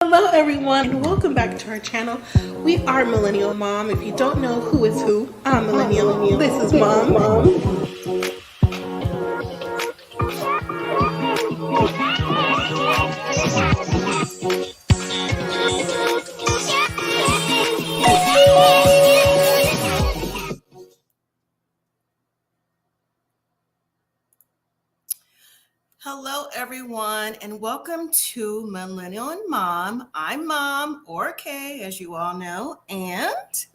Hello everyone, welcome back to our channel. We are Millennial Mom. If you don't know who is who, I'm Millennial. This is Mom. Hello, everyone, and welcome to Millennial and Mom. I'm Mom, or Kay, as you all know,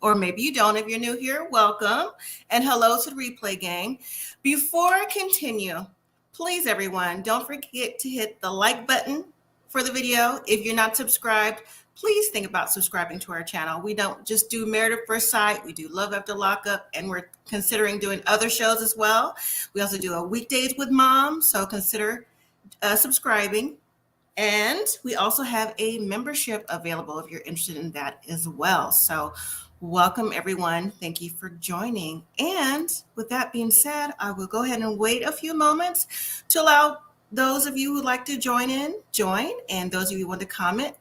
or maybe you don't if you're new here, welcome, and hello to the replay gang. Before I continue, please, everyone, don't forget to hit the like button for the video. If you're not subscribed, please think about subscribing to our channel. We don't just do Married at First Sight, we do Love After Lockup, and we're considering doing other shows as well. We also do a Weekdays with Mom, so consider subscribing. And we also have a membership available if you're interested in that as well. So welcome, everyone. Thank you for joining. And with that being said, I will go ahead and wait a few moments to allow those of you who'd like to join, and those of you who want to comment,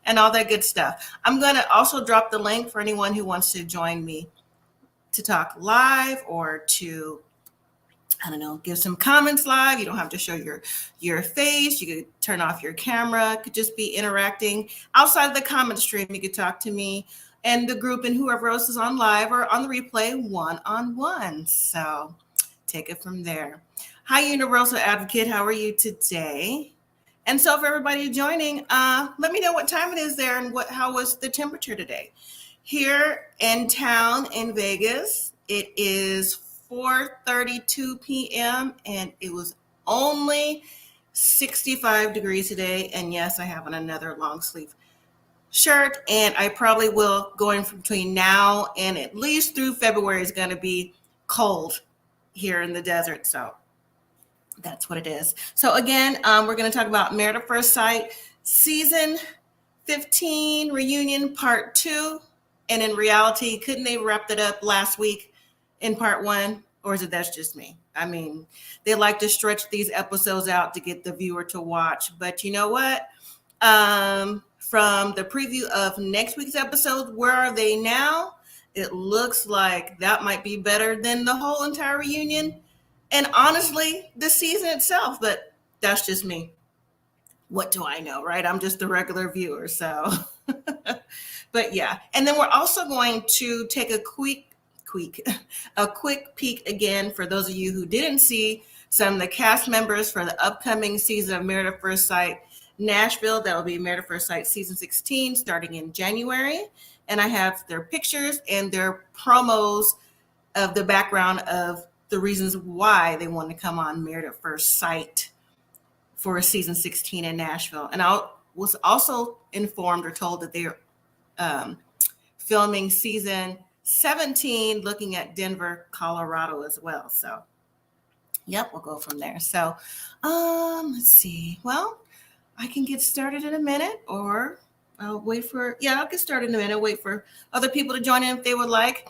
and all that good stuff. I'm going to also drop the link for anyone who wants to join me to talk live or to, give some comments live. You don't have to show your face. You could turn off your camera. It could just be interacting. Outside of the comment stream, you could talk to me and the group and whoever else is on live or on the replay one-on-one. So take it from there. Hi, Universal Advocate. How are you today? And so for everybody joining, let me know what time it is there and how was the temperature today. Here in town in Vegas, it is 4:32 p.m. and it was only 65 degrees today. And yes, I have on another long sleeve shirt, and I probably will, going from between now and at least through February, is going to be cold here in the desert. So that's what it is. So again, we're going to talk about Married at First Sight season 15 reunion part 2. And in reality, couldn't they wrap that up last week in part 1? Or is it that's just me? I mean, they like to stretch these episodes out to get the viewer to watch. But you know what? From the preview of next week's episode, Where Are They Now? It looks like that might be better than the whole entire reunion. And honestly, the season itself, but that's just me. What do I know, right? I'm just a regular viewer, so. But yeah, and then we're also going to take a quick peek again for those of you who didn't see some of the cast members for the upcoming season of Married at First Sight Nashville. That will be Married at First Sight season 16 starting in January. And I have their pictures and their promos of the background of the reasons why they want to come on Married at First Sight for season 16 in Nashville. And I was also informed or told that they are filming season 17 looking at Denver, Colorado as well. So yep, we'll go from there. So let's see. Well, I can get started in a minute, or I'll I'll get started in a minute, wait for other people to join in if they would like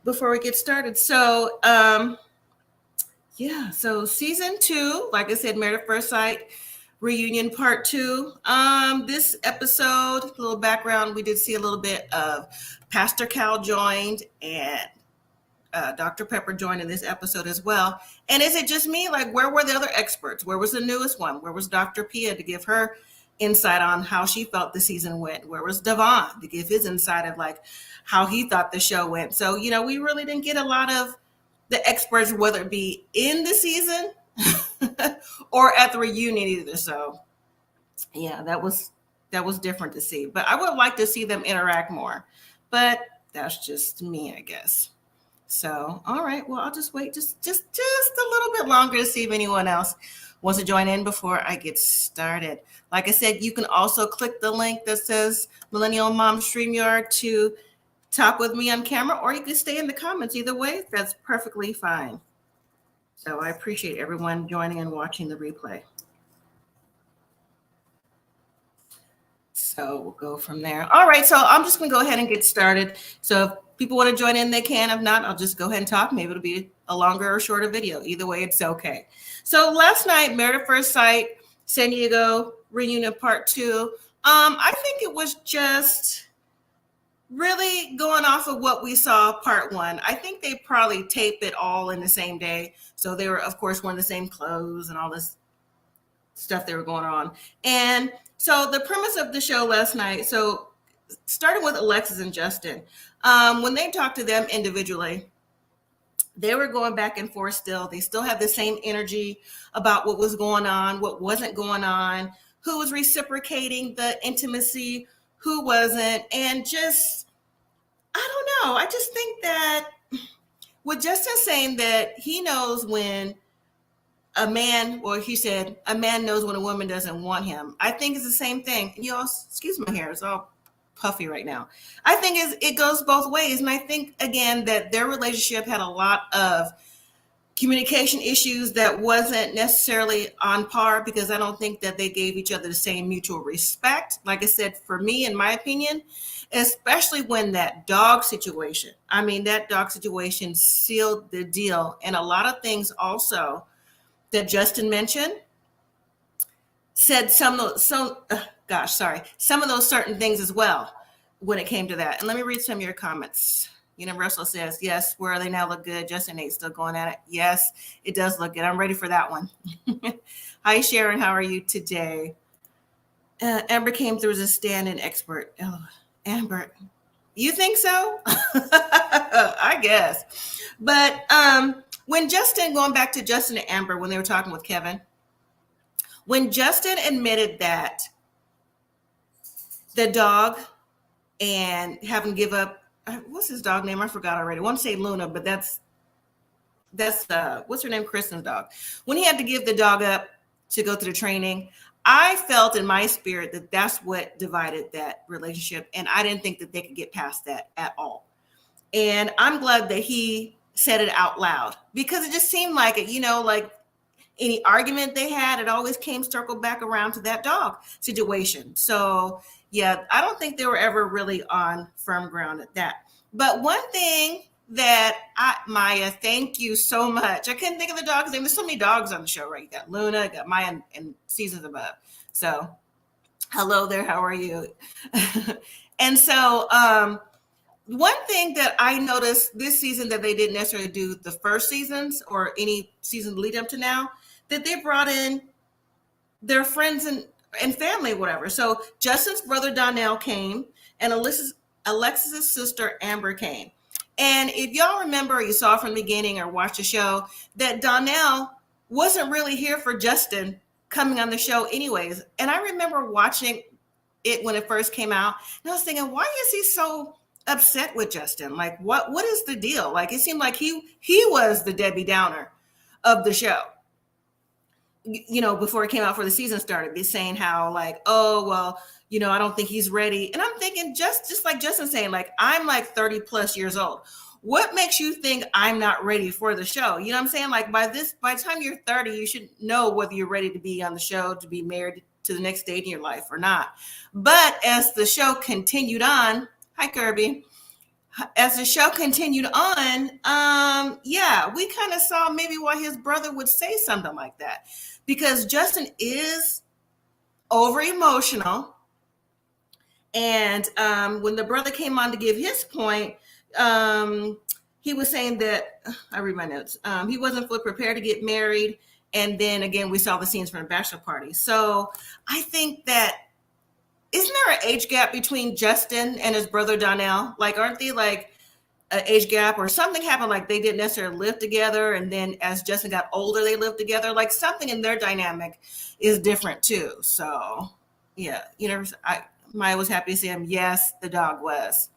before we get started. So so season 2, like I said, Married at First Sight reunion part 2. This episode, a little background, we did see a little bit of Pastor Cal joined, and Dr. Pepper joined in this episode as well. And is it just me? Like, where were the other experts? Where was the newest one? Where was Dr. Pia to give her insight on how she felt the season went? Where was Devon to give his insight of like how he thought the show went? So, we really didn't get a lot of the experts, whether it be in the season or at the reunion either. So yeah, that was different to see, but I would like to see them interact more, but that's just me, I guess. So, all right, well, I'll just wait just a little bit longer to see if anyone else wants to join in before I get started. Like I said, you can also click the link that says Millennial and Mom StreamYard to talk with me on camera, or you can stay in the comments. Either way, that's perfectly fine. So I appreciate everyone joining and watching the replay. So we'll go from there. All right, so I'm just going to go ahead and get started. So if people want to join in, they can. If not, I'll just go ahead and talk. Maybe it'll be a longer or shorter video. Either way, it's okay. So last night, Married at First Sight San Diego Reunion Part 2. I think it was just really going off of what we saw Part 1. I think they probably taped it all in the same day. So they were, of course, wearing the same clothes and all this stuff they were going on. And so the premise of the show last night, so starting with Alexis and Justin, when they talked to them individually, they were going back and forth still. They still had the same energy about what was going on, what wasn't going on, who was reciprocating the intimacy, who wasn't. And just, I don't know. I just think that with Justin saying that he knows when a man, or he said, a man knows when a woman doesn't want him. I think it's the same thing. Y'all, excuse my hair. It's all puffy right now. I think it goes both ways. And I think, again, that their relationship had a lot of communication issues that wasn't necessarily on par, because I don't think that they gave each other the same mutual respect. Like I said, for me, in my opinion, especially when that dog situation, that dog situation sealed the deal. And a lot of things also that Justin mentioned said some of those certain things as well when it came to that. And let me read some of your comments. Universal says, yes, where are they now? Look good. Justin Nate still going at it. Yes, it does look good. I'm ready for that one. Hi, Sharon. How are you today? Amber came through as a stand-in expert. Oh, Amber, you think so? I guess. But when Justin, going back to Justin and Amber, when they were talking with Kevin, when Justin admitted that the dog and having give up, what's his dog name? I forgot already. I want to say Luna, but that's what's her name? Kristen's dog. When he had to give the dog up to go through the training, I felt in my spirit that that's what divided that relationship. And I didn't think that they could get past that at all. And I'm glad that he said it out loud, because it just seemed like it, like any argument they had, it always circled back around to that dog situation. So yeah, I don't think they were ever really on firm ground at that. But one thing that Maya, thank you so much. I couldn't think of the dog's name. There's so many dogs on the show, right? You got Luna, you got Maya, and Seasons Above. So hello there. How are you? And so, one thing that I noticed this season that they didn't necessarily do the first seasons or any season lead up to now, that they brought in their friends and family, whatever. So Justin's brother Donnell came, and Alexis's sister Amber came. And if y'all remember, you saw from the beginning or watched the show, that Donnell wasn't really here for Justin coming on the show anyways. And I remember watching it when it first came out, and I was thinking, why is he so upset with Justin? Like, what is the deal? Like, it seemed like he was the Debbie Downer of the show, before it came out, for the season started. Be saying how, like, oh, well, I don't think he's ready. And I'm thinking, just like Justin saying, like, I'm like 30 plus years old. What makes you think I'm not ready for the show? You know what I'm saying? Like, by the time you're 30, you should know whether you're ready to be on the show, to be married to the next stage in your life or not. But as the show continued on, hi, Kirby. As the show continued on, we kind of saw maybe why his brother would say something like that, because Justin is over emotional. And when the brother came on to give his point, he was saying that, I read my notes, he wasn't fully prepared to get married. And then again, we saw the scenes from the bachelor party. So I think that, isn't there an age gap between Justin and his brother Donnell? Like, aren't they like an age gap, or something happened? Like, they didn't necessarily live together, and then as Justin got older, they lived together. Like, something in their dynamic is different too. So yeah, Maya was happy to see him. Yes, the dog was.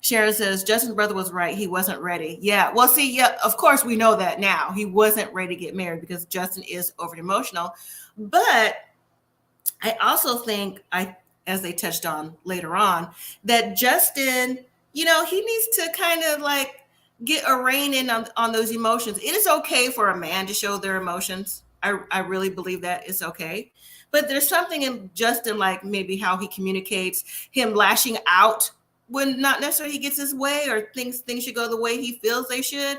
Sharon says, Justin's brother was right. He wasn't ready. Yeah. Well, see, yeah, of course we know that now. He wasn't ready to get married because Justin is over emotional. But I also think, as they touched on later on, that Justin, he needs to kind of like get a rein in on those emotions. It is okay for a man to show their emotions. I really believe that it's okay. But there's something in Justin, like maybe how he communicates, him lashing out when not necessarily he gets his way, or things should go the way he feels they should,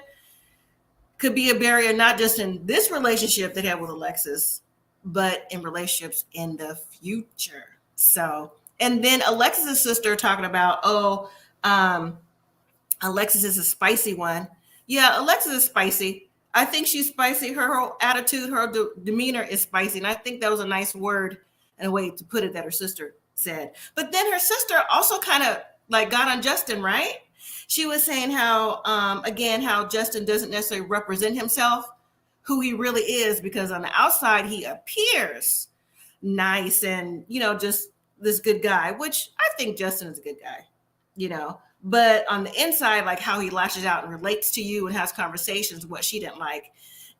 could be a barrier, not just in this relationship they have with Alexis, but in relationships in the future. So, and then Alexis's sister talking about, Alexis is a spicy one. Yeah, Alexis is spicy. I think she's spicy. Her whole attitude, her demeanor is spicy. And I think that was a nice word and a way to put it that her sister said. But then her sister also kind of like got on Justin, right? She was saying how, again, how Justin doesn't necessarily represent himself, who he really is, because on the outside, he appears nice and, just this good guy, which I think Justin is a good guy, but on the inside, like how he lashes out and relates to you and has conversations, what she didn't like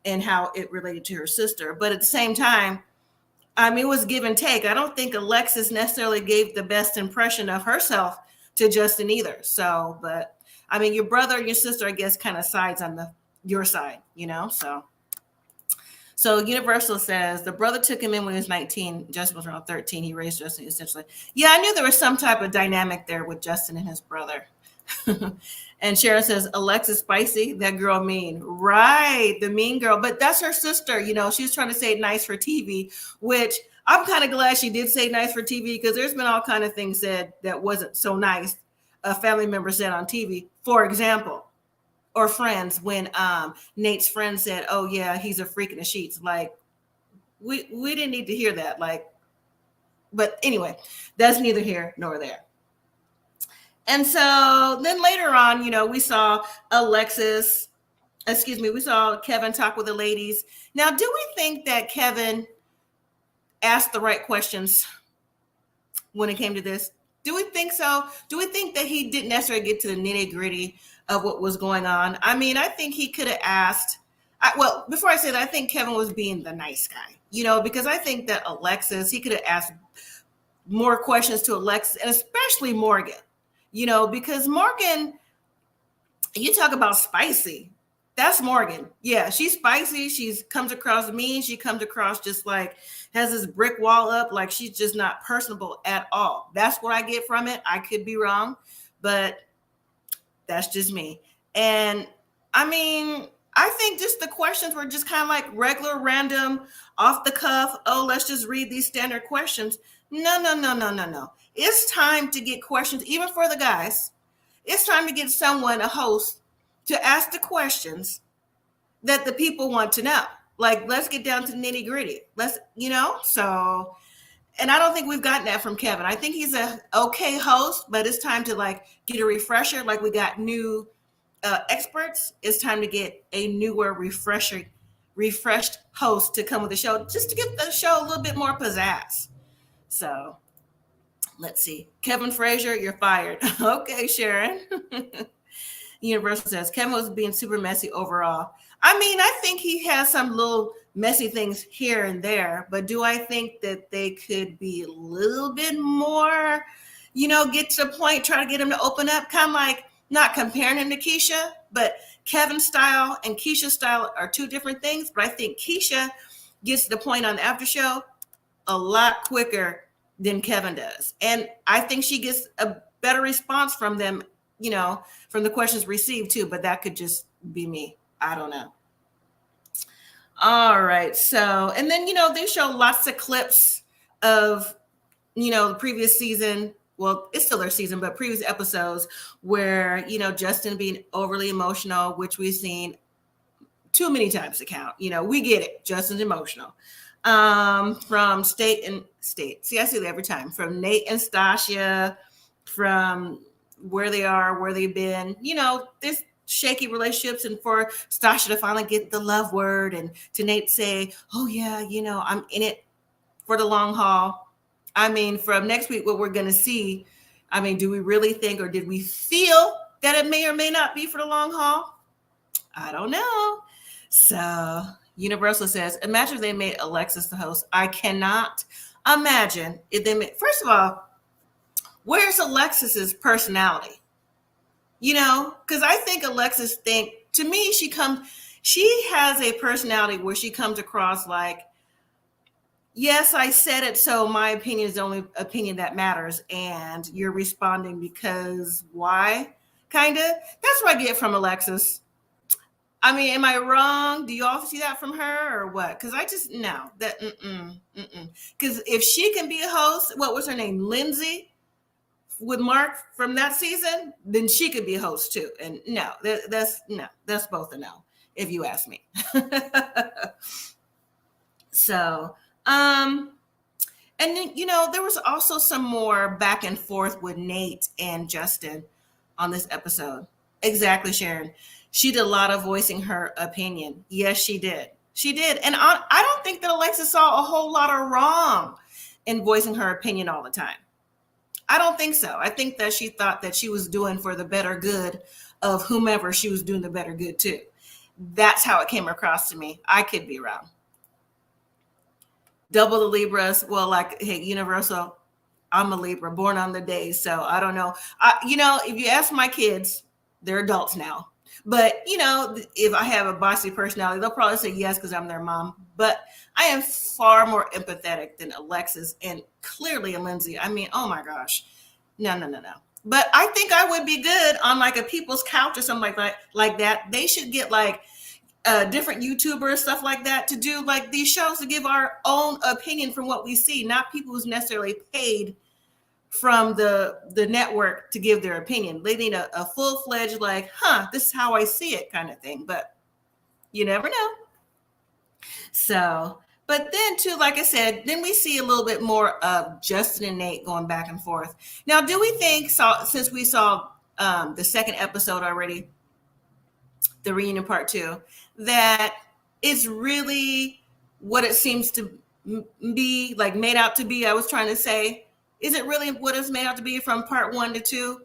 and how it related to her sister. But at the same time, it was give and take. I don't think Alexis necessarily gave the best impression of herself to Justin either. So, but your brother and your sister, I guess, kind of sides on your side, So Universal says the brother took him in when he was 19. Justin was around 13. He raised Justin essentially. Yeah, I knew there was some type of dynamic there with Justin and his brother. And Sharon says, Alexis spicy, that girl mean. Right, the mean girl. But that's her sister. She's trying to say it nice for TV, which I'm kind of glad she did say nice for TV, because there's been all kind of things said that wasn't so nice. A family member said on TV, for example, or friends, when Nate's friend said, oh yeah, he's a freak in the sheets. Like, we didn't need to hear that. Like, but anyway, that's neither here nor there. And so then later on, we saw we saw Kevin talk with the ladies. Now, do we think that Kevin asked the right questions when it came to this? Do we think so? Do we think that he didn't necessarily get to the nitty gritty of what was going on? I think he could have asked, before I say that, I think Kevin was being the nice guy, because I think that Alexis, he could have asked more questions to Alexis, and especially Morgan, because Morgan, you talk about spicy. That's Morgan. Yeah, she's spicy. She comes across mean. She comes across just like has this brick wall up, like she's just not personable at all. That's what I get from it. I could be wrong, but that's just me. And I think just the questions were just kind of like regular, random, off the cuff. Oh, let's just read these standard questions. No. It's time to get questions, even for the guys. It's time to get someone, a host, to ask the questions that the people want to know. Like, let's get down to the nitty gritty. So, and I don't think we've gotten that from Kevin. I think he's a okay host, but it's time to like get a refresher. Like we got new experts. It's time to get a newer, refreshed host to come with the show, just to give the show a little bit more pizzazz. So let's see. Kevin Frazier, you're fired. Okay, Sharon. Universal says Kevin was being super messy overall. I think he has some little messy things here and there, but do I think that they could be a little bit more, get to the point, try to get him to open up, kind of like not comparing him to Keisha, but Kevin's style and Keisha's style are two different things. But I think Keisha gets to the point on the after show a lot quicker than Kevin does. And I think she gets a better response from them, from the questions received too, but that could just be me. I don't know. All right. So, and then, they show lots of clips of, the previous season. Well, it's still their season, but previous episodes where, Justin being overly emotional, which we've seen too many times to count. We get it. Justin's emotional. From State. See, I see that every time. From Nate and Stacia, from where they are, where they've been, this shaky relationships, and for Stacia to finally get the love word and to Nate say, oh yeah, I'm in it for the long haul. From next week, what we're going to see, do we really think, or did we feel that it may or may not be for the long haul? I don't know. So Universal says, imagine if they made Alexis the host. I cannot imagine if they made, first of all, where's Alexis's personality? Because I think Alexis to me, she has a personality where she comes across like, yes, I said it, so my opinion is the only opinion that matters, and you're responding because why? Kind of. That's what I get from Alexis. I mean, am I wrong? Do you all see that from her or what? Because I just, no, that, Because if she can be a host, what was her name? Lindsay with Mark from that season, then she could be a host too. And no, that's both a no, if you ask me. So, and then, there was also some more back and forth with Nate and Justin on this episode. Exactly, Sharon. She did a lot of voicing her opinion. Yes, she did. She did. And I don't think that Alexa saw a whole lot of wrong in voicing her opinion all the time. I don't think so. I think that she thought that she was doing for the better good of whomever she was doing the better good to. That's how it came across to me. I could be wrong. Double the Libras. Well, like, hey, Universal, I'm a Libra, born on the day. So I don't know. If you ask my kids, they're adults now. But, if I have a bossy personality, they'll probably say yes because I'm their mom. But I am far more empathetic than Alexis and clearly a Lindsay. I mean, oh my gosh. No. But I think I would be good on like a people's couch or something like that. They should get like different YouTubers, stuff like that, to do like these shows to give our own opinion from what we see, not people who's necessarily paid from the network to give their opinion. They need a full-fledged like, this is how I see it kind of thing. But you never know. So, but then too, like I said, then we see a little bit more of Justin and Nate going back and forth. Now, do we think, since we saw the second episode already, the reunion part 2, that it's really what it seems to be like made out to be? I was trying to say, is it really what it's made out to be from part 1 to 2?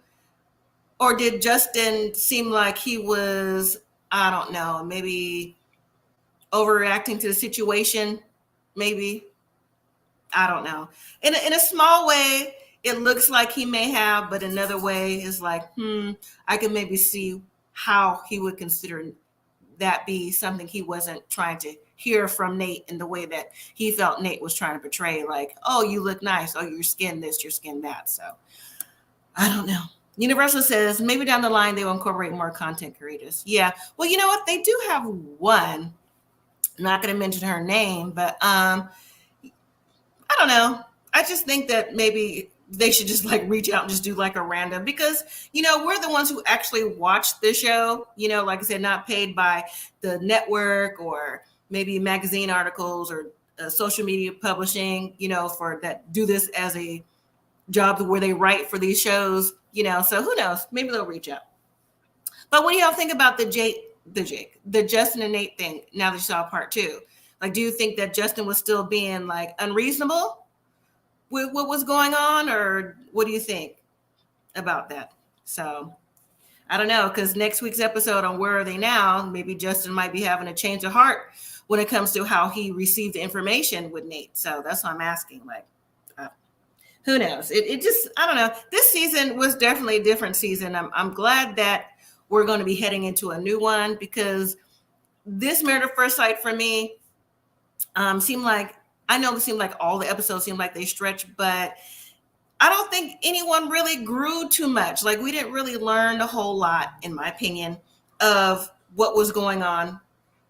Or did Justin seem like he was, I don't know, maybe overreacting to the situation? Maybe. I don't know. In a small way, it looks like he may have, but another way is like, I can maybe see how he would consider that be something he wasn't trying to hear from Nate in the way that he felt Nate was trying to portray, like, oh, you look nice. Oh, your skin this, your skin that. So I don't know. Universal says maybe down the line they will incorporate more content creators. Yeah. Well, you know what? They do have one. I'm not going to mention her name, but I don't know. I just think that maybe they should just like reach out and just do like a random, because, we're the ones who actually watch the show, like I said, not paid by the network or maybe magazine articles or social media publishing, for that, do this as a job where they write for these shows, so who knows, maybe they'll reach out. But what do y'all think about the Justin and Nate thing now that you saw part 2? Like, do you think that Justin was still being like unreasonable with what was going on, or what do you think about that? So I don't know, because next week's episode on Where Are They Now, maybe Justin might be having a change of heart when it comes to how he received the information with Nate. So that's why I'm asking, like, who knows? It just, I don't know. This season was definitely a different season. I'm glad that we're going to be heading into a new one, because this Married at First Sight for me seemed like all the episodes seemed like they stretched, but I don't think anyone really grew too much. Like, we didn't really learn a whole lot, in my opinion, of what was going on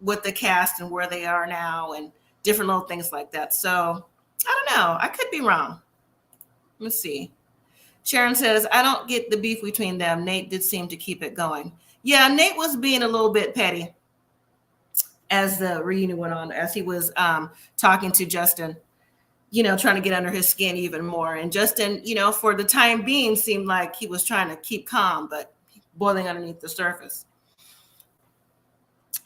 with the cast and where they are now and different little things like that. So I don't know. I could be wrong. Let's see. Sharon says, I don't get the beef between them. Nate did seem to keep it going. Yeah, Nate was being a little bit petty as the reunion went on, as he was talking to Justin, trying to get under his skin even more. And Justin, for the time being, seemed like he was trying to keep calm, but boiling underneath the surface.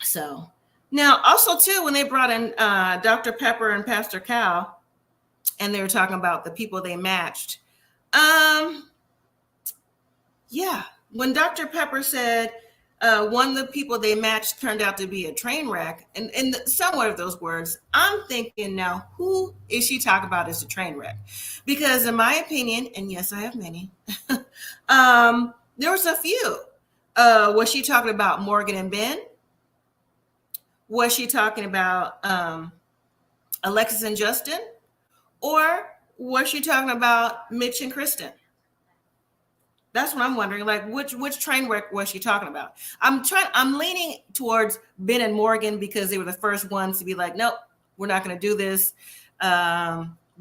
So now also too, when they brought in Dr. Pepper and Pastor Cal, and they were talking about the people they matched. Yeah, when Dr. Pepper said one of the people they matched turned out to be a train wreck, and somewhat of those words, I'm thinking now, who is she talking about as a train wreck? Because in my opinion, and yes, I have many, there was a few. Was she talking about Morgan and Ben? Was she talking about Alexis and Justin? Or was she talking about Mitch and Kristen? That's what I'm wondering. Like, which train wreck was she talking about? I'm leaning towards Ben and Morgan because they were the first ones to be like, nope, we're not going to do this.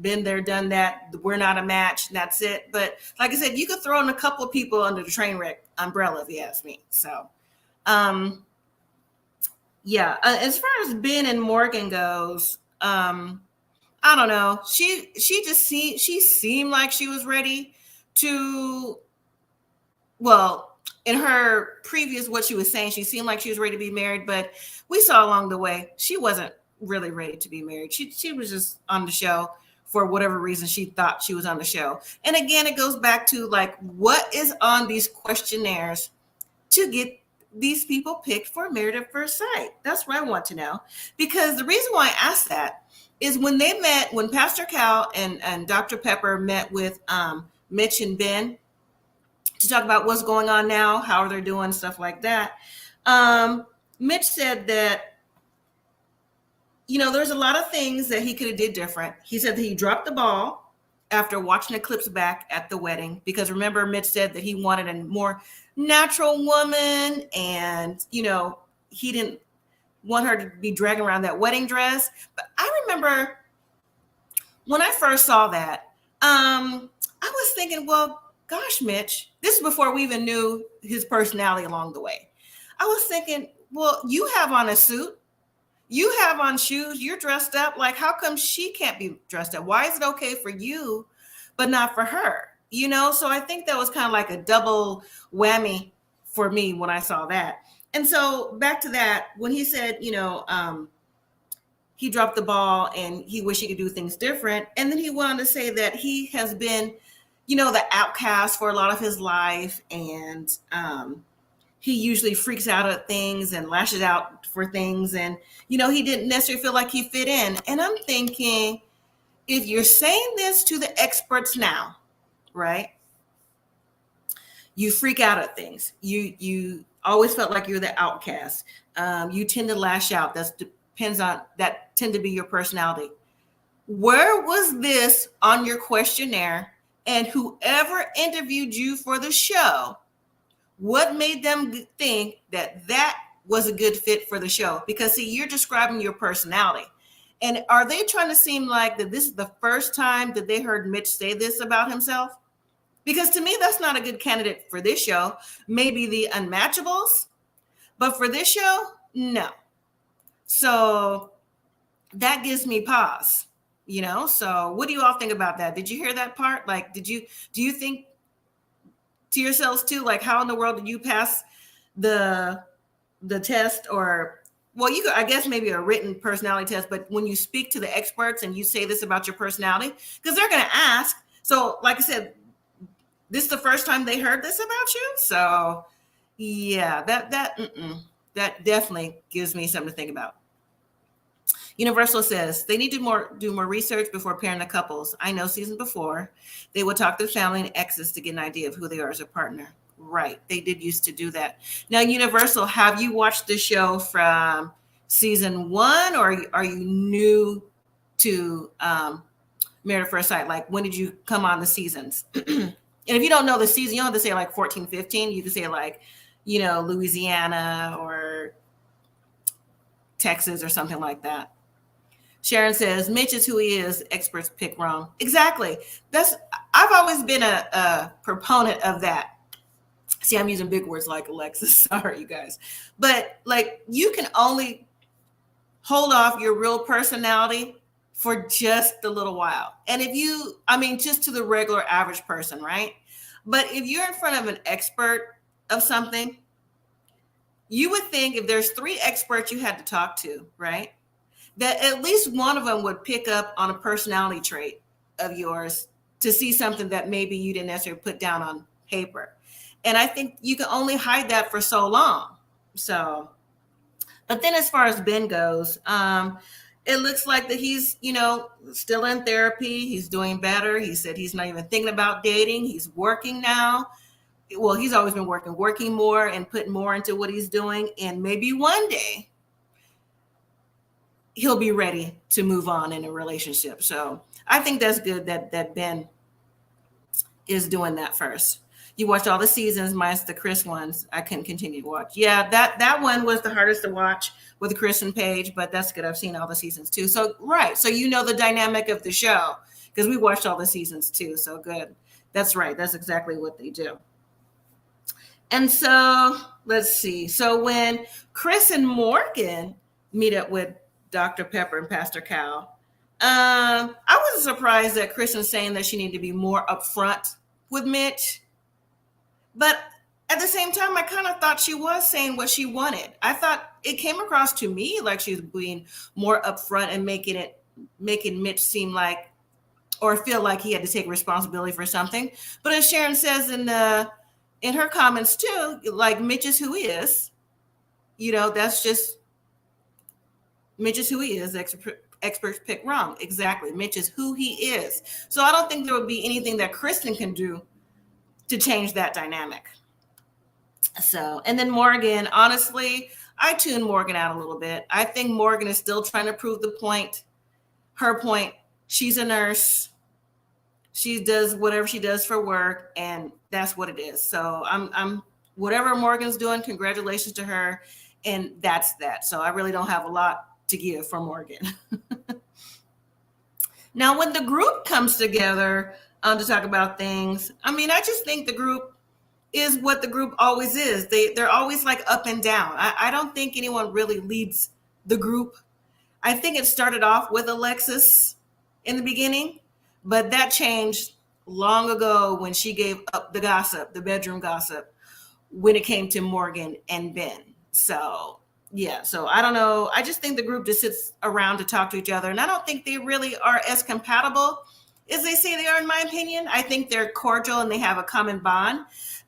Been there, done that. We're not a match. And that's it. But like I said, you could throw in a couple of people under the train wreck umbrella, if you ask me. So, yeah. As far as Ben and Morgan goes, I don't know. She seemed like she was ready to. Well, in her previous, what she was saying, she seemed like she was ready to be married, but we saw along the way she wasn't really ready to be married. She was just on the show for whatever reason she thought she was on the show. And again, it goes back to like what is on these questionnaires to get these people picked for Married at First Sight. That's what I want to know. Because the reason why I asked that is when Pastor Cal and Dr. Pepper met with Mitch and Ben to talk about what's going on now, how are they doing, stuff like that. Mitch said that, there's a lot of things that he could have did different. He said that he dropped the ball after watching the clips back at the wedding, because remember, Mitch said that he wanted a more natural woman, and, he didn't want her to be dragging around that wedding dress. But I remember when I first saw that, I was thinking, well, gosh, Mitch, this is before we even knew his personality along the way. I was thinking, well, you have on a suit, you have on shoes, you're dressed up. Like, how come she can't be dressed up? Why is it okay for you, but not for her? So I think that was kind of like a double whammy for me when I saw that. And so back to that, when he said, he dropped the ball and he wished he could do things different. And then he wanted to say that he has been, the outcast for a lot of his life. And he usually freaks out at things and lashes out for things. And, he didn't necessarily feel like he fit in. And I'm thinking, if you're saying this to the experts now, right? You freak out at things. You always felt like you're the outcast. You tend to lash out. That tend to be your personality. Where was this on your questionnaire? And whoever interviewed you for the show, what made them think that was a good fit for the show? Because see, you're describing your personality. And are they trying to seem like that this is the first time that they heard Mitch say this about himself? Because to me, that's not a good candidate for this show. Maybe the Unmatchables, but for this show, no. So that gives me pause, So what do you all think about that? Did you hear that part? Like, do you think to yourselves too, like, how in the world did you pass the test? Or, well, you could, I guess maybe a written personality test, but when you speak to the experts and you say this about your personality, because they're going to ask. So like I said, this is the first time they heard this about you. So yeah, that definitely gives me something to think about. Universal says they need to do more research before pairing the couples. I know season before, they would talk to the family and exes to get an idea of who they are as a partner. Right. They did used to do that. Now, Universal, have you watched the show from season 1, or are you new to Married at First Sight? Like, when did you come on the seasons? And if you don't know the season, you don't have to say like 14, 15. You can say like, Louisiana or Texas or something like that. Sharon says, Mitch is who he is. Experts pick wrong. Exactly. I've always been a proponent of that. See, I'm using big words like Alexis. Sorry, you guys. But like, you can only hold off your real personality for just a little while. And just to the regular average person, right? But if you're in front of an expert of something, you would think if there's 3 experts you had to talk to, right, that at least one of them would pick up on a personality trait of yours to see something that maybe you didn't necessarily put down on paper. And I think you can only hide that for so long. So, but then as far as Ben goes, it looks like that he's, still in therapy. He's doing better. He said he's not even thinking about dating. He's working now. Well, he's always been working more and putting more into what he's doing. And maybe one day he'll be ready to move on in a relationship. So I think that's good that Ben is doing that first. You watched all the seasons minus the Chris ones. I couldn't continue to watch. Yeah, that one was the hardest to watch with Chris and Paige, but that's good. I've seen all the seasons too. So right. So you know the dynamic of the show because we watched all the seasons too. So good. That's right. That's exactly what they do. And so let's see. So when Chris and Morgan meet up with Dr. Pepper and Pastor Cal, I wasn't surprised that Chris was saying that she needed to be more upfront with Mitch. But at the same time, I kind of thought she was saying what she wanted. I thought it came across to me like she was being more upfront and making Mitch seem like or feel like he had to take responsibility for something. But as Sharon says in her comments too, like Mitch is who he is. That's just Mitch is who he is. Experts pick wrong. Exactly. Mitch is who he is. So I don't think there would be anything that Kristen can do to change that dynamic. So, and then Morgan, honestly, I tuned Morgan out a little bit. I think Morgan is still trying to prove her point. She's a nurse. She does whatever she does for work, and that's what it is. So I'm whatever Morgan's doing, congratulations to her. And that's that. So I really don't have a lot to give for Morgan. Now, when the group comes together to talk about things, I just think the group is what the group always is. They're always like up and down. I don't think anyone really leads the group. I think it started off with Alexis in the beginning, but that changed long ago when she gave up the bedroom gossip, when it came to Morgan and Ben. So yeah, so I don't know. I just think the group just sits around to talk to each other. And I don't think they really are as compatible as they say they are, in my opinion. I think they're cordial and they have a common bond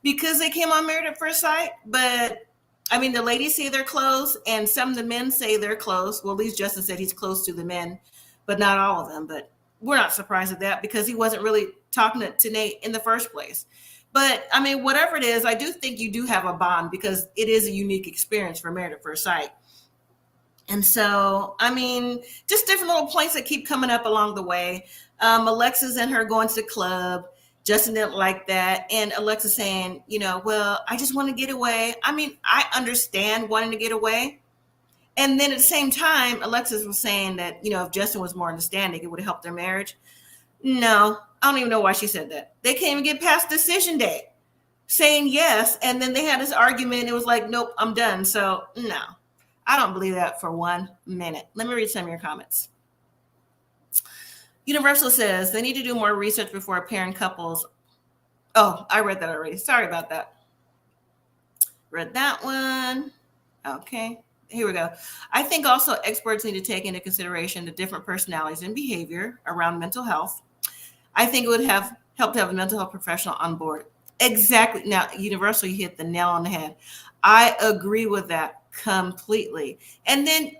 because they came on Married at First Sight. But the ladies say they're close and some of the men say they're close. Well, at least Justin said he's close to the men, but not all of them. But we're not surprised at that because he wasn't really talking to Nate in the first place. But whatever it is, I do think you do have a bond because it is a unique experience for Married at First Sight. And so, just different little points that keep coming up along the way. Alexis and her going to the club. Justin didn't like that. And Alexis saying, well, I just want to get away. I understand wanting to get away. And then at the same time, Alexis was saying that, if Justin was more understanding, it would have helped their marriage. No, I don't even know why she said that. They can't even get past decision day saying yes. And then they had this argument. It was like, nope, I'm done. So no, I don't believe that for 1 minute. Let me read some of your comments. Universal says they need to do more research before pairing couples. Oh, I read that already. Sorry about that. Read that one. Okay, here we go. I think also experts need to take into consideration the different personalities and behavior around mental health. I think it would have helped to have a mental health professional on board. Exactly. Now, Universal, you hit the nail on the head. I agree with that completely. And then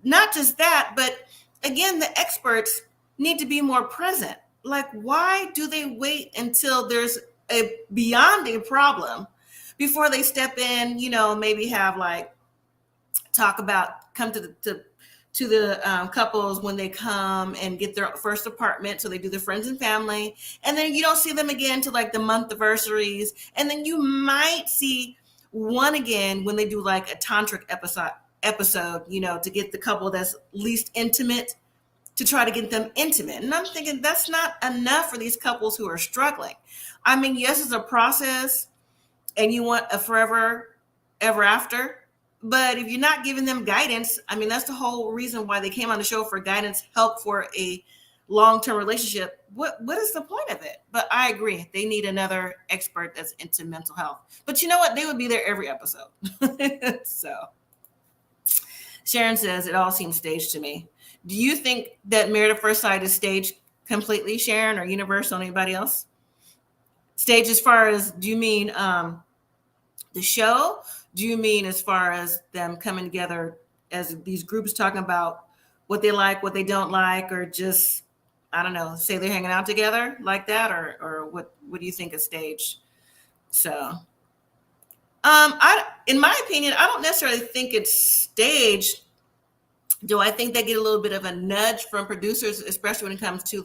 not just that, but again, the experts need to be more present. Like, why do they wait until there's beyond a problem before they step in, maybe have come to the couples when they come and get their first apartment. So they do the friends and family. And then you don't see them again to the month anniversaries. And then you might see one again when they do a tantric episode, to get the couple that's least intimate to try to get them intimate. And I'm thinking that's not enough for these couples who are struggling. Yes, it's a process and you want a forever, ever after. But if you're not giving them guidance, that's the whole reason why they came on the show, for guidance, help for a long-term relationship. What is the point of it? But I agree. They need another expert that's into mental health. But you know what? They would be there every episode. So Sharon says it all seems staged to me. Do you think that Married at First Sight is staged completely, Sharon, or Universal, anybody else? Staged as far as, do you mean the show? Do you mean as far as them coming together as these groups talking about what they like, what they don't like, or just, I don't know, say they're hanging out together like that, or what do you think is staged? So, in my opinion, I don't necessarily think it's staged. Do I think they get a little bit of a nudge from producers, especially when it comes to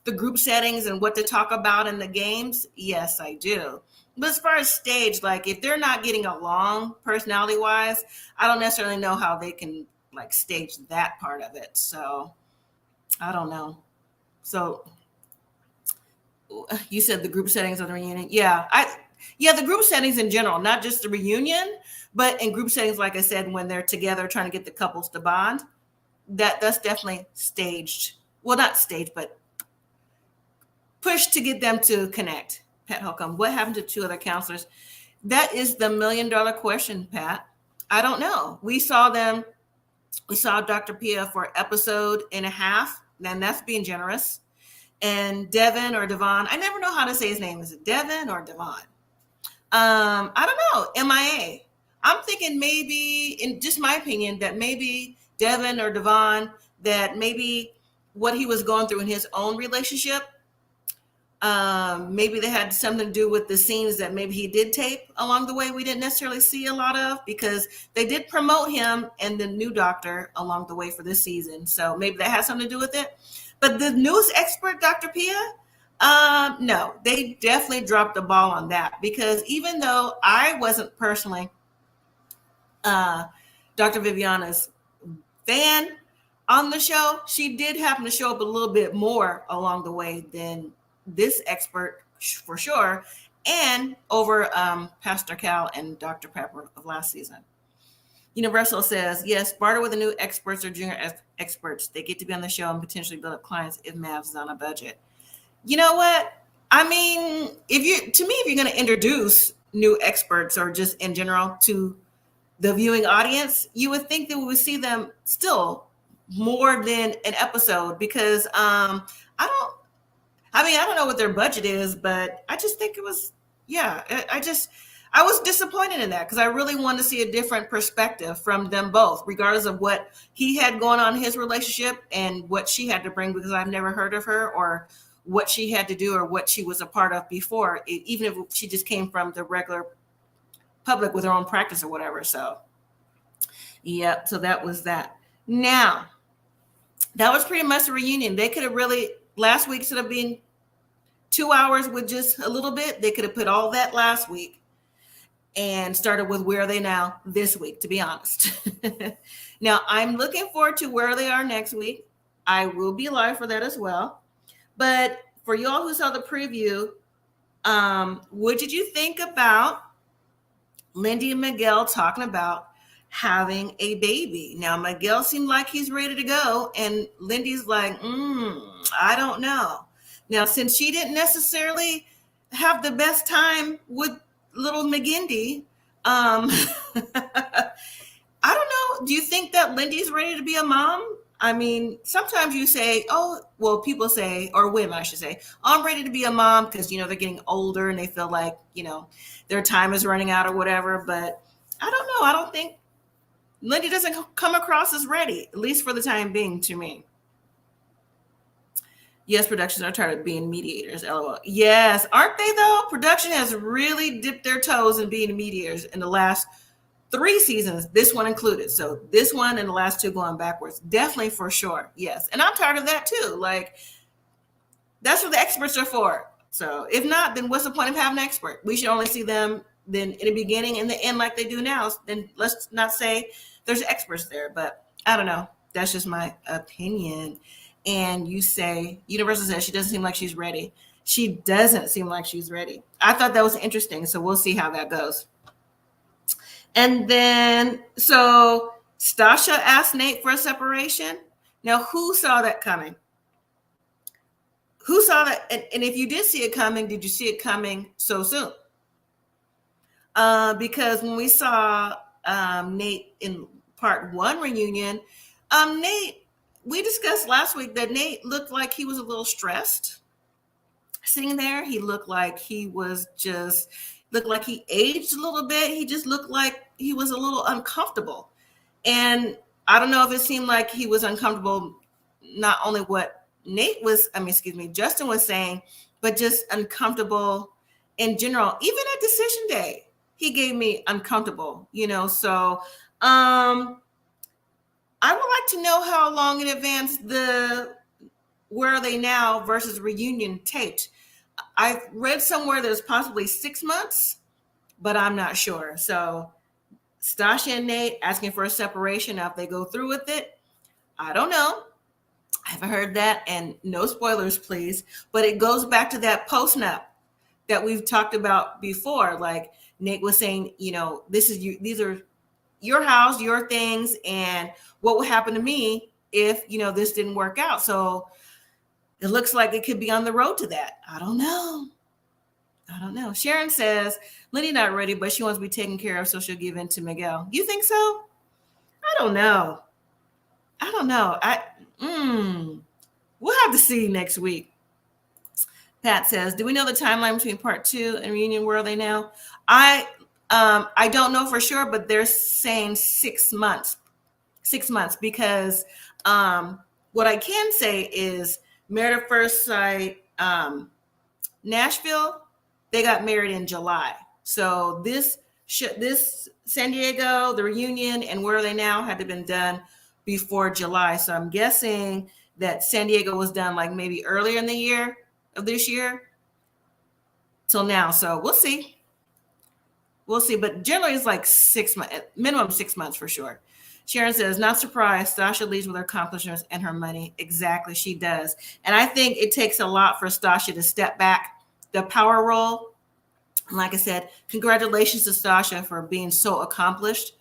the group settings and what to talk about in the games, yes, I do. But as far as stage, like if they're not getting along personality wise, I don't necessarily know how they can like stage that part of it. So I don't know. So you said the group settings of the reunion. Yeah, the group settings in general, not just the reunion, but in group settings, like I said, when they're together trying to get the couples to bond, that's definitely staged. Well, not staged, but pushed to get them to connect. Pat Holcomb, what happened to two other counselors? That is the $1 million question, Pat. I don't know. We saw Dr. Pia for episode and a half, and that's being generous. And Devin or Devon, I never know how to say his name. Is it Devin or Devon? I don't know. MIA. I'm thinking maybe, in just my opinion, that maybe Devin or Devon, that maybe what he was going through in his own relationship, maybe they had something to do with the scenes that maybe he did tape along the way we didn't necessarily see a lot of, because they did promote him and the new doctor along the way for this season. So maybe that has something to do with it. But the news expert, Dr. Pia, no, they definitely dropped the ball on that, because even though I wasn't personally Dr. Viviana's fan on the show, she did happen to show up a little bit more along the way than this expert for sure, and over Pastor Cal and Dr. Pepper of last season. Universal says, yes, barter with the new experts or junior experts. They get to be on the show and potentially build up clients if MAFS is on a budget. You know what? I mean, if you're going to introduce new experts or just in general to the viewing audience, you would think that we would see them still more than an episode, because I don't know what their budget is, but I just think it was, I was disappointed in that, because I really wanted to see a different perspective from them both, regardless of what he had going on in his relationship and what she had to bring, because I've never heard of her or what she had to do or what she was a part of before, even if she just came from the regular public with her own practice or whatever. So, yeah, so that was that. Now, that was pretty much a reunion. They could have really, last week, instead of being 2 hours with just a little bit, they could have put all that last week and started with where are they now this week, to be honest. Now, I'm looking forward to where they are next week. I will be live for that as well. But for y'all who saw the preview, what did you think about Lindy and Miguel talking about having a baby? Now, Miguel seemed like he's ready to go, and Lindy's like, I don't know. Now, since she didn't necessarily have the best time with little McGindy, I don't know. Do you think that Lindy's ready to be a mom? I mean, sometimes you say, people say, or women, I should say, I'm ready to be a mom because, they're getting older and they feel like, their time is running out or whatever. But I don't know. I don't think Lindy doesn't come across as ready, at least for the time being, to me. Yes, productions are tired of being mediators, LOL. Yes, aren't they though? Production has really dipped their toes in being mediators in the last 3 seasons, this one included. So this one and the last 2 going backwards, definitely for sure. Yes, and I'm tired of that too. Like, that's what the experts are for. So if not, then what's the point of having an expert? We should only see them then in the beginning and the end like they do now. Then let's not say there's experts there, but I don't know. That's just my opinion. And you say, Universal says she doesn't seem like she's ready. She doesn't seem like she's ready. I thought that was interesting. So we'll see how that goes. And then, so Stasha asked Nate for a separation. Now, who saw that coming? Who saw that? And if you did see it coming, did you see it coming so soon? Because when we saw Nate in part 1 reunion, Nate, we discussed last week that Nate looked like he was a little stressed. Sitting there, he looked like he aged a little bit. He just looked like he was a little uncomfortable. And I don't know if it seemed like he was uncomfortable, not only what Justin was saying, but just uncomfortable in general. Even at decision day, he gave me uncomfortable, so I would like to know how long in advance the Where Are They Now versus Reunion taped? I've read somewhere there's possibly 6 months, but I'm not sure. So Stasha and Nate asking for a separation. Now, if they go through with it, I don't know. I haven't heard that, and no spoilers, please. But it goes back to that post-nup that we've talked about before. Like Nate was saying, these are your house, your things, and what will happen to me if, this didn't work out. So it looks like it could be on the road to that. I don't know. Sharon says, Lenny not ready, but she wants to be taken care of, so she'll give in to Miguel. You think so? I don't know. We'll have to see next week. Pat says, do we know the timeline between part 2 and Reunion? Where Are They Now? I don't know for sure, but they're saying 6 months. 6 months, because what I can say is Married at First Sight, Nashville, they got married in July. So this San Diego, the reunion, and Where Are They Now had to been done before July. So I'm guessing that San Diego was done like maybe earlier in the year of this year till now. So we'll see. But generally it's like 6 months, minimum 6 months for sure. Sharon says, not surprised. Stasha leads with her accomplishments and her money. Exactly, she does. And I think it takes a lot for Stasha to step back the power role. And like I said, congratulations to Stasha for being so accomplished.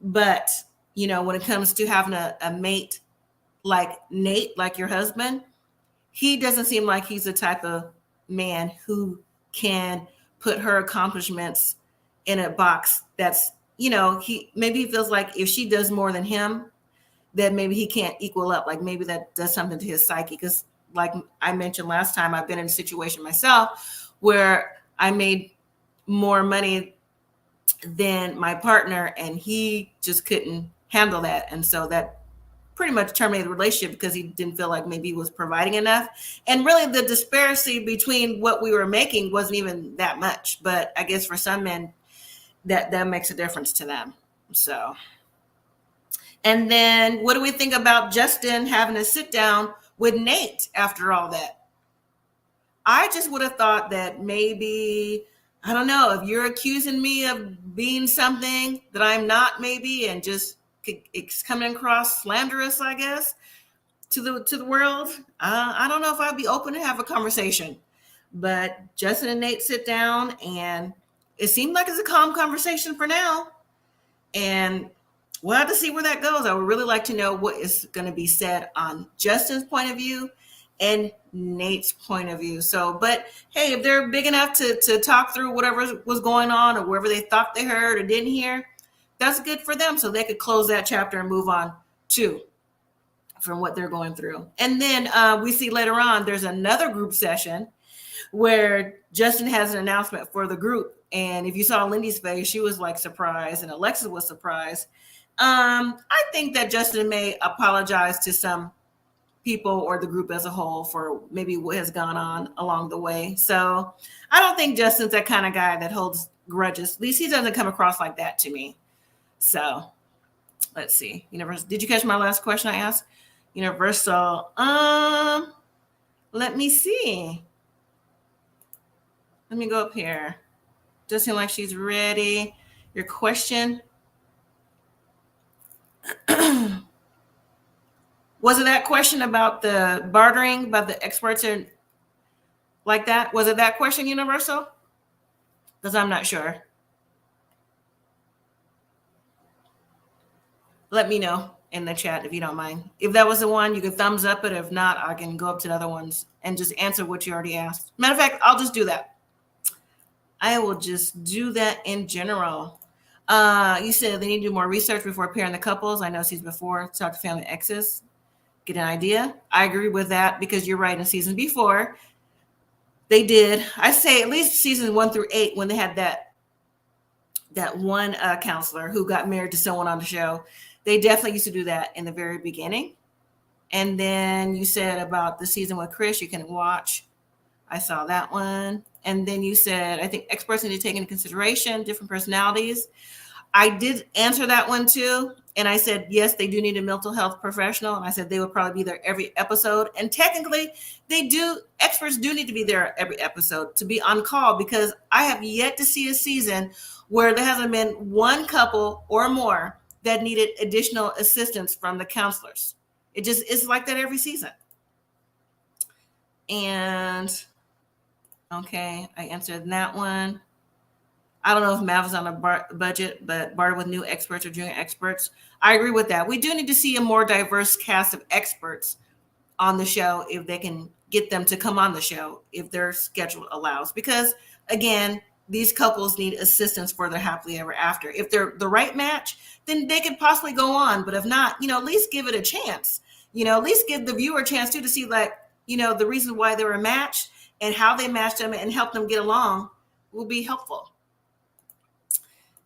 But, when it comes to having a mate like Nate, like your husband, he doesn't seem like he's the type of man who can put her accomplishments in a box that's, he feels like if she does more than him, then maybe he can't equal up. Like maybe that does something to his psyche. Because like I mentioned last time, I've been in a situation myself where I made more money than my partner and he just couldn't handle that. And so that pretty much terminated the relationship because he didn't feel like maybe he was providing enough. And really the disparity between what we were making wasn't even that much. But I guess for some men, that makes a difference to them. So, and then what do we think about Justin having to sit down with Nate after all that? I just would have thought that maybe, I don't know, if you're accusing me of being something that I'm not, maybe, and just it's coming across slanderous, I guess, to the world. I don't know if I'd be open to have a conversation. But Justin and Nate sit down, and it seemed like it's a calm conversation for now. And we'll have to see where that goes. I would really like to know what is going to be said on Justin's point of view and Nate's point of view. So, but hey, if they're big enough to talk through whatever was going on or wherever they thought they heard or didn't hear, that's good for them. So they could close that chapter and move on too from what they're going through. And then we see later on, there's another group session where Justin has an announcement for the group. And if you saw Lindy's face, she was like surprised, and Alexis was surprised. I think that Justin may apologize to some people or the group as a whole for maybe what has gone on along the way. So I don't think Justin's that kind of guy that holds grudges. At least he doesn't come across like that to me. So let's see. Universal. Did you catch my last question I asked? Universal. Let me see. Let me go up here. Does seem like she's ready. Your question. Was it that question about the bartering, about the experts and like that? Was it that question, Universal? Because I'm not sure. Let me know in the chat if you don't mind. If that was the one, you can thumbs up it. If not, I can go up to the other ones and just answer what you already asked. Matter of fact, I'll just do that. I will just do that in general. You said they need to do more research before pairing the couples. I know season before, talk to family exes, get an idea. I agree with that because you're right. In season before, they did. I say at least seasons 1 through 8 when they had that one counselor who got married to someone on the show. They definitely used to do that in the very beginning. And then you said about the season with Chris, you can watch. I saw that one. And then you said, I think experts need to take into consideration different personalities. I did answer that one too. And I said, yes, they do need a mental health professional. And I said they would probably be there every episode. And technically, experts do need to be there every episode to be on call, because I have yet to see a season where there hasn't been one couple or more that needed additional assistance from the counselors. It just is like that every season. And okay, I answered that one. I don't know if MAFS is on a budget, but barter with new experts or junior experts. I agree with that. We do need to see a more diverse cast of experts on the show if they can get them to come on the show, if their schedule allows. Because again, these couples need assistance for their happily ever after. If they're the right match, then they could possibly go on. But if not, at least give it a chance. At least give the viewer a chance too to see, like, the reason why they were matched and how they matched them and help them get along will be helpful.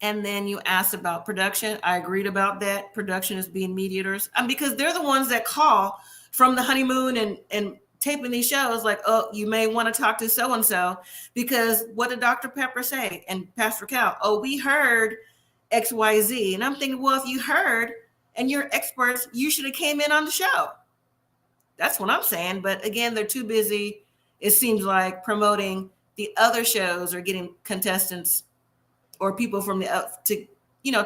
And then you asked about production. I agreed about that. Production is being mediators. Because they're the ones that call from the honeymoon and taping these shows, like, oh, you may want to talk to so-and-so, because what did Dr. Pepper say? And Pastor Cal, oh, we heard XYZ. And I'm thinking, well, if you heard and you're experts, you should have came in on the show. That's what I'm saying. But again, they're too busy, it seems like, promoting the other shows or getting contestants or people from to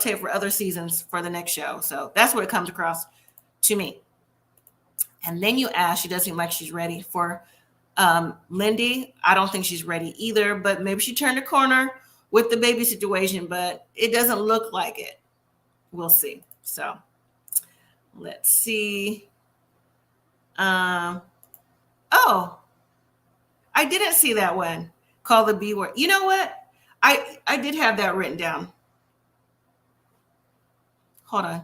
tape for other seasons for the next show. So that's what it comes across to me. And then you ask, she doesn't seem like she's ready for Lindy. I don't think she's ready either, but maybe she turned a corner with the baby situation, but it doesn't look like it. We'll see. So let's see. Oh, I didn't see that one. Call the B word. You know what? I did have that written down. Hold on.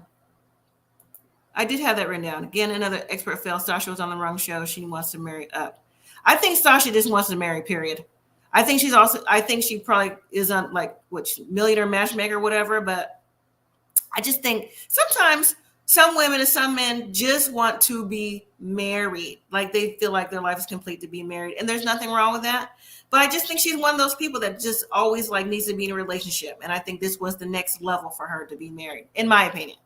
I did have that written down. Again, another expert failed. Stasha was on the wrong show. She wants to marry up. I think Stasha just wants to marry, period. I think she probably is on, like, Millionaire Matchmaker or whatever. But I just think sometimes some women and some men just want to be married. Like, they feel like their life is complete to be married. And there's nothing wrong with that. But I just think she's one of those people that just always, like, needs to be in a relationship. And I think this was the next level for her to be married, in my opinion.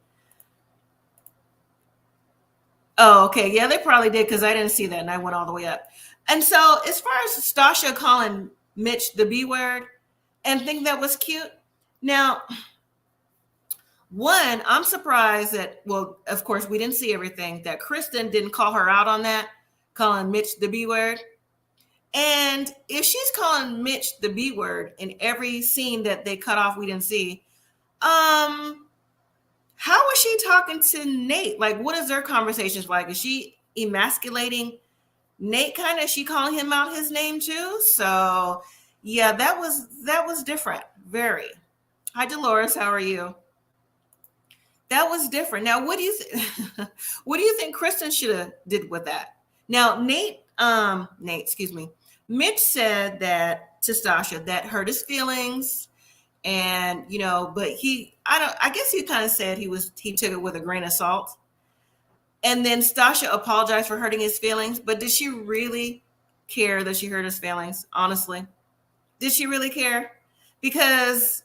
Oh, okay. Yeah, they probably did, because I didn't see that and I went all the way up. And so as far as Stasha calling Mitch the B word and think that was cute. Now, one, I'm surprised that, well, of course, we didn't see everything, that Kristen didn't call her out on that, calling Mitch the B word. And if she's calling Mitch the B word in every scene that they cut off, we didn't see, how is she talking to Nate? Like, what is their conversations like? Is she emasculating Nate kind of? Is she calling him out his name too? So yeah, that was different. Very. Hi, Dolores. How are you? That was different. Now, what do you think Kristen should have did with that? Now, Mitch said that to Stasha that hurt his feelings. And, but I guess he kind of said he took it with a grain of salt. And then Stasha apologized for hurting his feelings. But did she really care that she hurt his feelings? Honestly, did she really care? Because,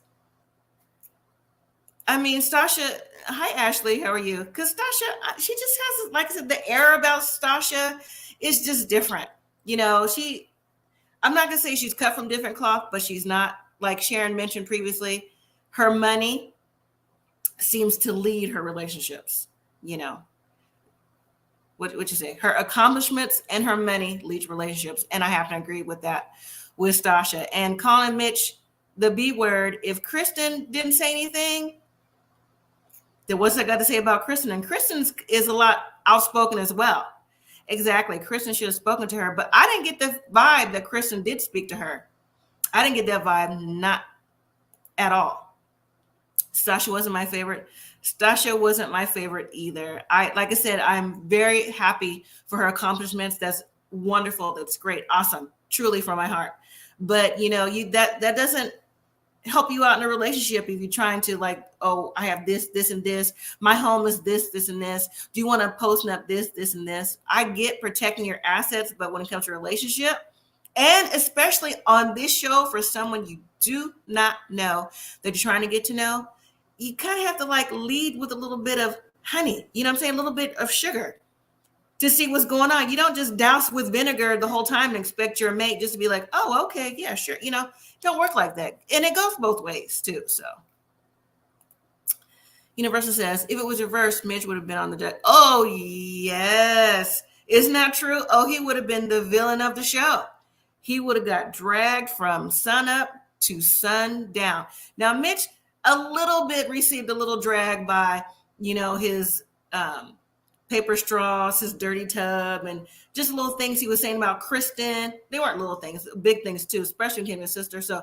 Stasha, hi, Ashley, how are you? Because Stasha, she just has, like I said, the air about Stasha is just different. I'm not going to say she's cut from different cloth, but she's not. Like Sharon mentioned previously, her money seems to lead her relationships. What you say? Her accomplishments and her money lead relationships. And I have to agree with that with Stasha. And calling Mitch the B word, if Kristen didn't say anything, then what's I got to say about Kristen? And Kristen is a lot outspoken as well. Exactly. Kristen should have spoken to her, but I didn't get the vibe that Kristen did speak to her. I didn't get that vibe, not at all. Stasha wasn't my favorite. Stasha wasn't my favorite either. Like I said, I'm very happy for her accomplishments. That's wonderful. That's great. Awesome. Truly from my heart. But that doesn't help you out in a relationship if you're trying to, like, oh, I have this, and this. My home is this, and this. Do you want to post up this, and this? I get protecting your assets, but when it comes to a relationship, and especially on this show for someone you do not know that you're trying to get to know, you kind of have to like lead with a little bit of honey, you know what I'm saying? A little bit of sugar to see what's going on. You don't just douse with vinegar the whole time and expect your mate just to be like, oh, okay, yeah, sure. You know, don't work like that. And it goes both ways too. So Universal says, if it was reversed, Mitch would have been on the deck. Oh, yes. Isn't that true? Oh, he would have been the villain of the show. He would have got dragged from sun up to sundown. Now, Mitch a little bit received a little drag by, you know, his paper straws, his dirty tub, and just little things he was saying about Kristen. They weren't little things, big things too, especially when it came to his sister. So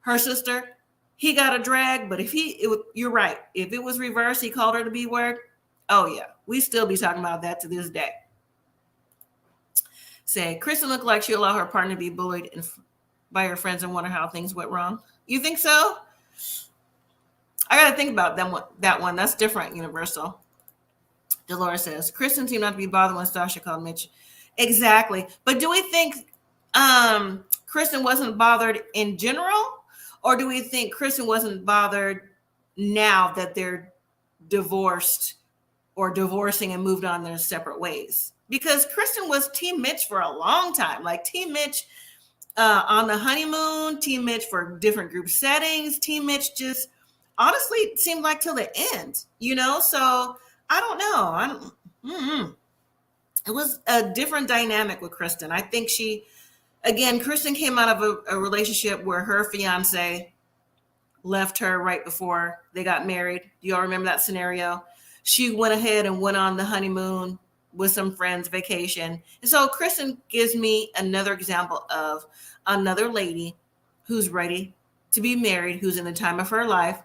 her sister, he got a drag, but if you're right. If it was reversed, he called her the B word. Oh yeah, we still be talking about that to this day. Say, Kristen looked like she allowed her partner to be bullied by her friends and wonder how things went wrong. You think so? I got to think about that one. That's different, Universal. Dolores says, Kristen seemed not to be bothered when Sasha called Mitch. Exactly. But do we think Kristen wasn't bothered in general? Or do we think Kristen wasn't bothered now that they're divorced or divorcing and moved on their separate ways? Because Kristen was Team Mitch for a long time, like Team Mitch on the honeymoon, Team Mitch for different group settings, Team Mitch just honestly seemed like till the end, you know? So I don't know. It was a different dynamic with Kristen. I think Kristen came out of a relationship where her fiance left her right before they got married. Do y'all remember that scenario? She went ahead and went on the honeymoon with some friends, vacation. And so Kristen gives me another example of another lady who's ready to be married, who's in the time of her life,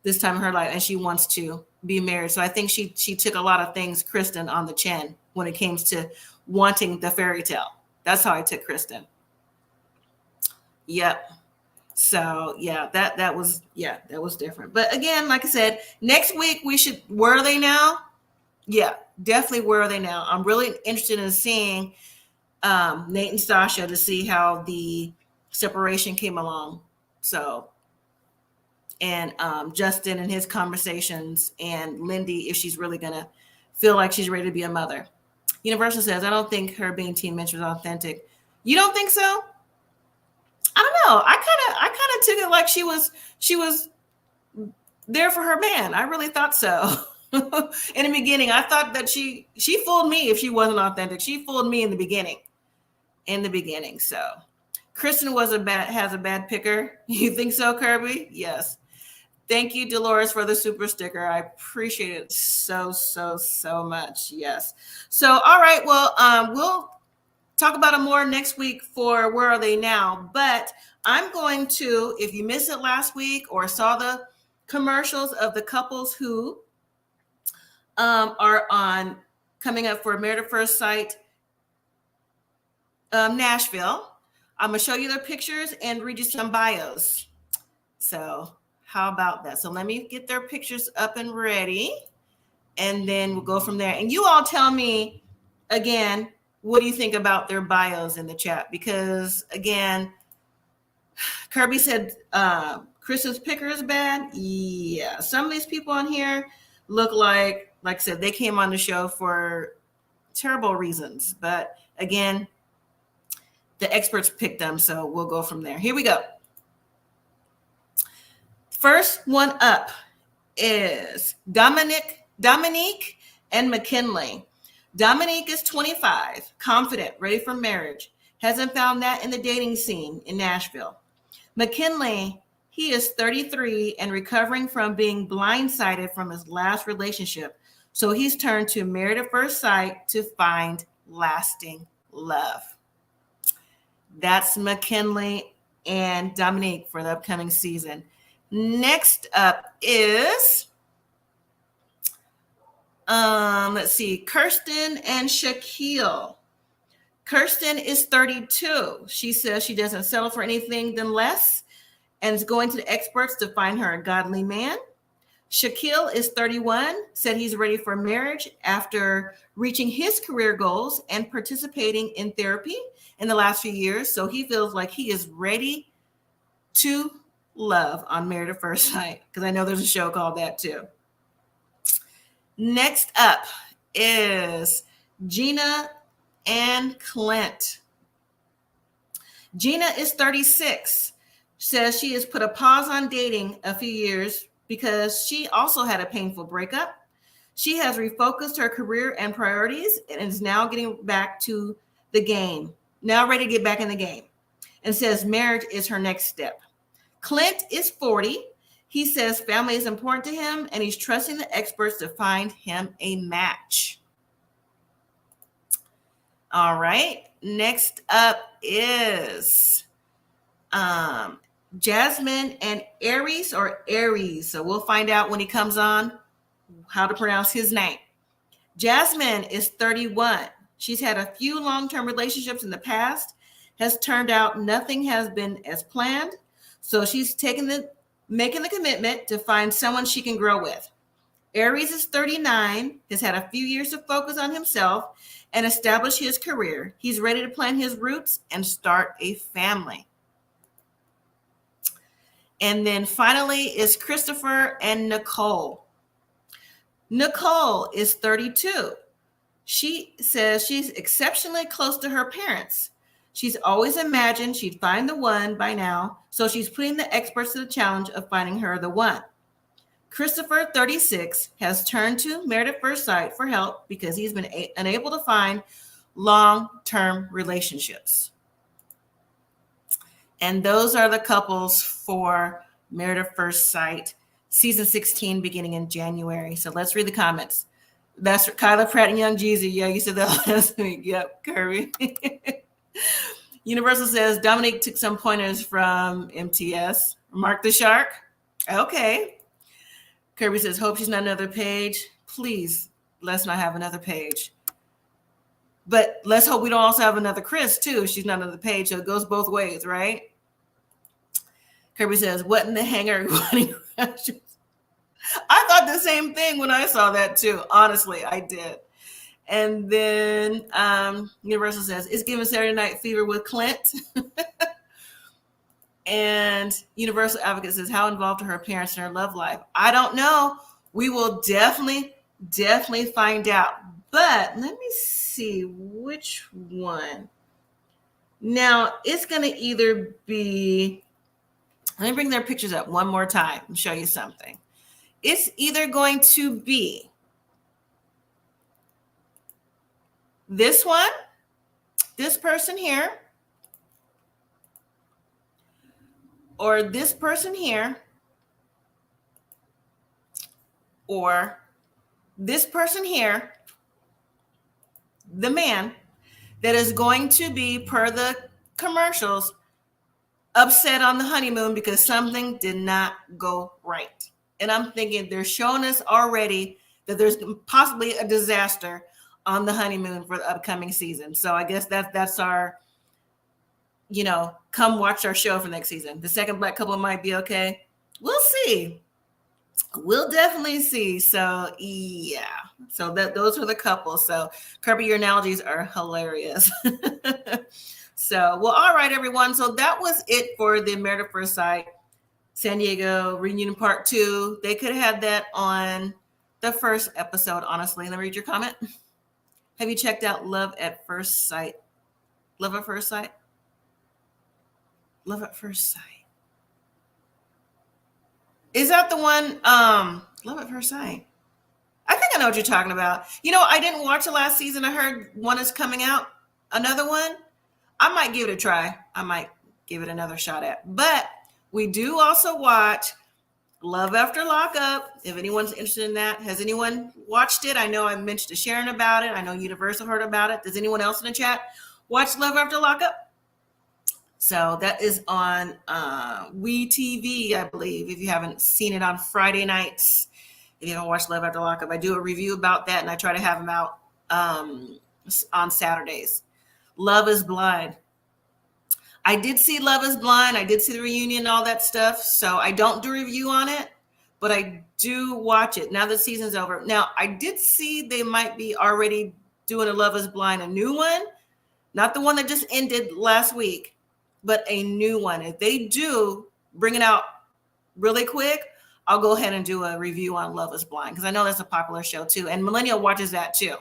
this time of her life, and she wants to be married. So I think she took a lot of things, Kristen, on the chin when it came to wanting the fairy tale. That's how I took Kristen. Yep. So yeah, that was different. But again, like I said, next week where are they now? Yeah, definitely where are they now? I'm really interested in seeing Nate and Sasha to see how the separation came along. So, and Justin and his conversations, and Lindy, if she's really gonna feel like she's ready to be a mother. Universal says, I don't think her being Team Mitch was authentic. You don't think so? I don't know. I kind of took it like she was there for her man. I really thought so. In the beginning, I thought that she fooled me if she wasn't authentic. She fooled me in the beginning. So Kristen has a bad picker. You think so, Kirby? Yes. Thank you, Dolores, for the super sticker. I appreciate it so much. Yes. So, all right. Well, we'll talk about it more next week for Where Are They Now? But I'm going to, if you missed it last week or saw the commercials of the couples who are on coming up for Married at First Sight Nashville, I'm going to show you their pictures and read you some bios. So how about that? So let me get their pictures up and ready, and then we'll go from there. And you all tell me, again, what do you think about their bios in the chat? Because, again, Kirby said Kristen's picker is bad. Yeah, some of these people on here look like I said, they came on the show for terrible reasons. But, again, the experts picked them, so we'll go from there. Here we go. First one up is Dominique and McKinley. Dominique is 25, confident, ready for marriage. Hasn't found that in the dating scene in Nashville. McKinley, he is 33 and recovering from being blindsided from his last relationship. So he's turned to Married at First Sight to find lasting love. That's McKinley and Dominique for the upcoming season. Next up is, let's see, Kirsten and Shaquille. Kirsten is 32. She says she doesn't settle for anything than less and is going to the experts to find her a godly man. Shaquille is 31, said he's ready for marriage after reaching his career goals and participating in therapy in the last few years. So he feels like he is ready to love on Married at First Sight, because I know there's a show called that too. Next up is Gina and Clint. Gina is 36. Says she has put a pause on dating a few years because she also had a painful breakup. She has refocused her career and priorities and is now getting back to the game, now ready to get back in the game, and says marriage is her next step. Clint is 40. He says family is important to him and he's trusting the experts to find him a match. All right. Next up is Jasmine and Aries, or Aries. So we'll find out when he comes on how to pronounce his name. Jasmine is 31. She's had a few long-term relationships in the past. Has turned out nothing has been as planned. So she's making the commitment to find someone she can grow with. Aries is 39, has had a few years to focus on himself and establish his career. He's ready to plant his roots and start a family. And then finally is Christopher and Nicole. Nicole is 32. She says she's exceptionally close to her parents. She's always imagined she'd find the one by now, so she's putting the experts to the challenge of finding her the one. Christopher, 36, has turned to Married at First Sight for help because he's been unable to find long-term relationships. And those are the couples for Married at First Sight, season 16, beginning in January. So let's read the comments. That's Kyla Pratt and Young Jeezy. Yeah, you said that last week. Yep, Kirby. Universal says Dominique took some pointers from MTS. Mark the Shark. Okay. Kirby says, hope she's not another page. Please, let's not have another page. But let's hope we don't also have another Chris, too. She's not another page, so it goes both ways, right? Kirby says, what in the hanger? I thought the same thing when I saw that, too. Honestly, I did. And then Universal says, it's giving Saturday Night Fever with Clint. And Universal Advocate says, how involved are her parents in her love life? I don't know. We will definitely find out. But let me see which one. Now, it's going to either be, let me bring their pictures up one more time and show you something. It's either going to be this one, this person here, or this person here, or this person here, the man that is going to be, per the commercials, upset on the honeymoon because something did not go right. And I'm thinking they're showing us already that there's possibly a disaster on the honeymoon for the upcoming season. So I guess that's our, come watch our show for next season. The second black couple might be okay. We'll see. We'll definitely see. So yeah. So those are the couples. So Kirby, your analogies are hilarious. So, well, all right, everyone. So that was it for the Married at First Sight San Diego Reunion Part 2. They could have had that on the first episode, honestly. Let me read your comment. Have you checked out Love at First Sight? Love at First Sight? Love at First Sight. Is that the one? Love at First Sight. I think I know what you're talking about. I didn't watch the last season. I heard one is coming out. Another one. I might give it a try. I might give it another shot at. But we do also watch Love After Lockup. If anyone's interested in that, has anyone watched it? I know I mentioned to Sharon about it. I know Universal heard about it. Does anyone else in the chat watch Love After Lockup? So that is on WeTV, I believe, if you haven't seen it on Friday nights. If you haven't watched Love After Lockup, I do a review about that, and I try to have them out on Saturdays. Love is Blind. I did see Love is Blind. I did see the reunion and all that stuff. So I don't do a review on it, but I do watch it now that season's over. Now, I did see they might be already doing a Love is Blind, a new one. Not the one that just ended last week, but a new one. If they do bring it out really quick, I'll go ahead and do a review on Love is Blind, because I know that's a popular show too. And Millennial watches that too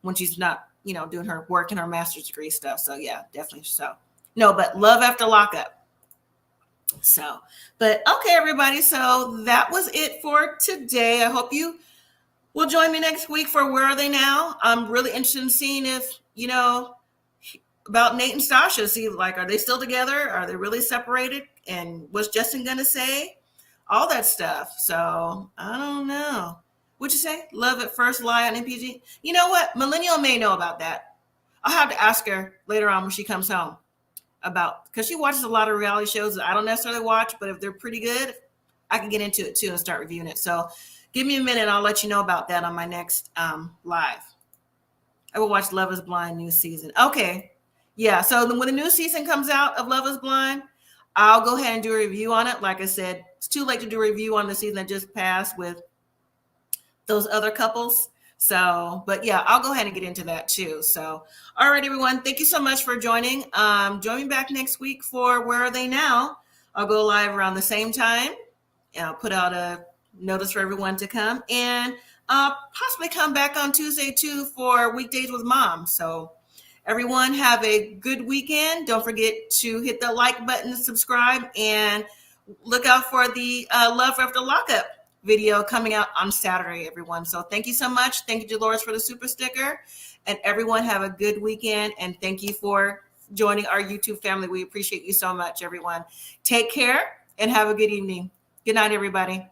when she's not, doing her work and her master's degree stuff. So yeah, definitely so. No, but Love After Lockup. So, but okay, everybody. So that was it for today. I hope you will join me next week for Where Are They Now? I'm really interested in seeing if, about Nate and Stasha, see, like, are they still together? Are they really separated? And what's Justin going to say? All that stuff. So I don't know. What'd you say? Love at First Lie on MPG? You know what? Millennial may know about that. I'll have to ask her later on when she comes home because she watches a lot of reality shows that I don't necessarily watch, but if they're pretty good, I can get into it too and start reviewing it. So give me a minute and I'll let you know about that on my next live. I will watch Love is Blind new season. Okay. Yeah. So when the new season comes out of Love is Blind, I'll go ahead and do a review on it. Like I said, it's too late to do a review on the season that just passed with those other couples. So, but yeah, I'll go ahead and get into that too. So, all right, everyone. Thank you so much for joining. Join me back next week for Where Are They Now? I'll go live around the same time and I'll put out a notice for everyone to come, and possibly come back on Tuesday too for Weekdays with Mom. So everyone have a good weekend. Don't forget to hit the like button, subscribe, and look out for the Love After Lockup video coming out on Saturday, everyone. So thank you so much. Thank you, Dolores, for the super sticker, and everyone have a good weekend. And thank you for joining our YouTube family. We appreciate you so much, everyone. Take care and have a good evening. Good night, everybody.